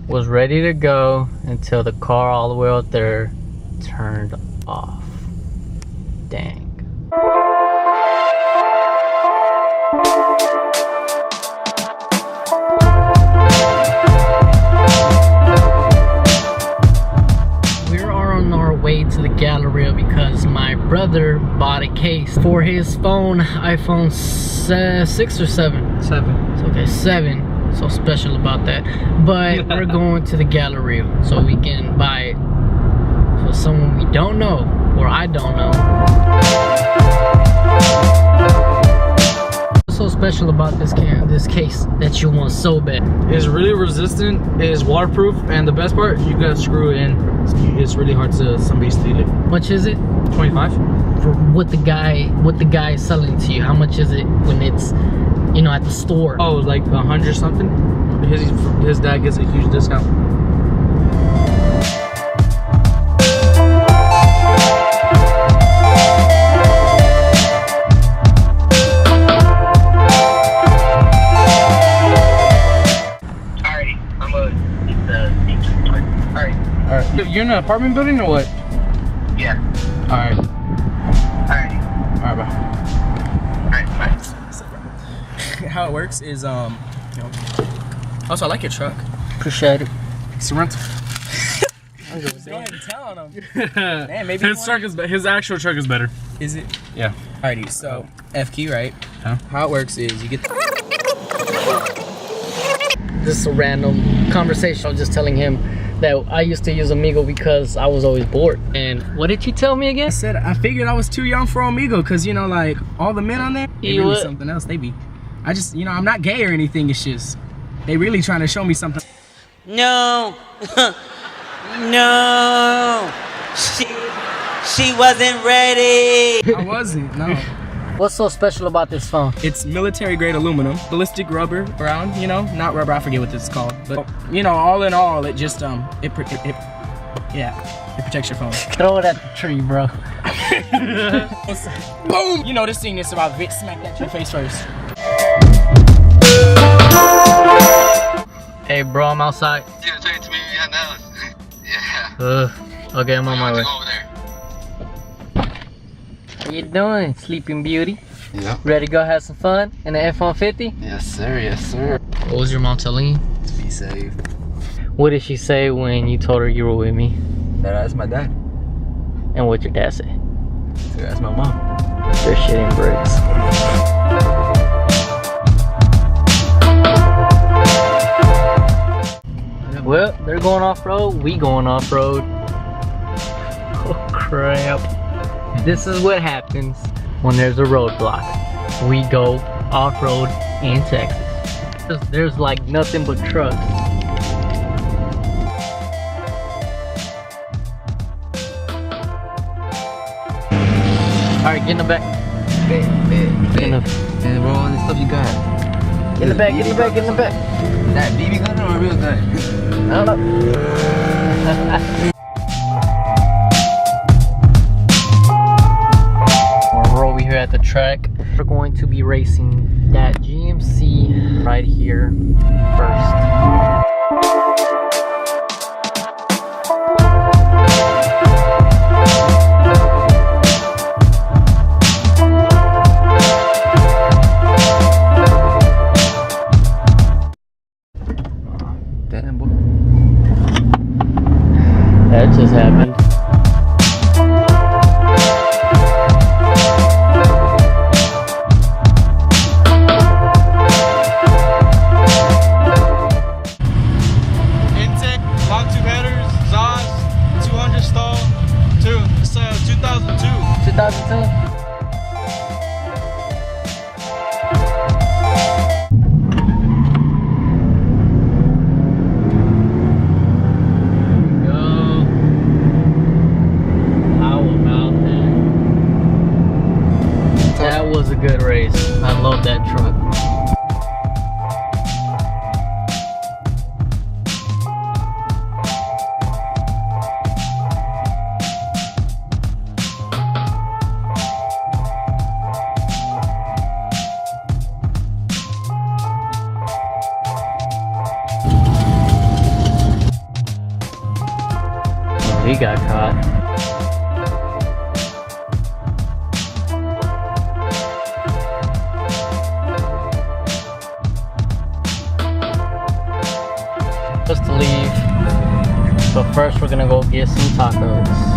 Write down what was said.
was ready to go until the car all the way out there turned off. Dang. We are on our way to the Galleria because my brother bought a case for his phone, iPhone 6 or 7? 7. It's okay, 7. So special about that. But we're going to the Galleria so we can buy it for someone we don't know, or I don't know. What's so special about this case that you want so bad? It's really resistant, it's waterproof, and the best part, you gotta screw it in. It's really hard to somebody steal it. How much is it? 25. For what the guy is selling to you? How much is it when it's, you know, at the store? Oh, like 100 something. His dad gets a huge discount. Alrighty, I'm gonna get the feature. Alright. Alright. You're in an apartment building or what? Yeah. Alright. Alrighty. Alright, bye. Alright, bye. How it works is, you know, also I like your truck. Appreciate it. It's a rental. Go ahead and tell on him. Man, maybe his actual truck is better. Is it? Yeah. Alrighty, so F key, right? Huh? How it works is you get the This is a random conversation. I was just telling him that I used to use Amigo because I was always bored. And what did you tell me again? I said I figured I was too young for Amigo because, you know, like all the men on there, they You really what? something else. They be, I just, you know, I'm not gay or anything. It's just they really trying to show me something. No. No. She wasn't ready. I wasn't. No. What's so special about this phone? It's military grade aluminum, ballistic rubber around, you know, not rubber, I forget what this is called, but you know, all in all, it just it protects your phone. Throw it at the tree, bro. Boom! You know this thing is about smack that to your face first. Hey, bro, I'm outside. Yeah, trying to meet me on that. Yeah. Okay, I'm on my way. Go over there. How you doing, Sleeping Beauty? Yeah. Ready to go have some fun in the F-150? Yes, sir. Yes, sir. What was your mom telling you? To be safe. What did she say when you told her you were with me? That's my dad. And what'd your dad say? That's my mom. They're shitting bricks. Well, they're going off-road, we going off-road. Oh crap. This is what happens when there's a roadblock. We go off-road in Texas. There's like nothing but trucks. Alright, get in the back. Bet. Get in the, And bro, all this stuff you got. get in the back, get in the back, get in the back. That BB gun or a real gun? I don't know. We're over here at the track. We're going to be racing that GMC right here first. Damn, boy. That just happened. Intake, long tube headers, exhaust, 200 stall, it's 2002. 2002? That was a good race. I love that truck. he got caught. Just to leave, but first we're gonna go get some tacos.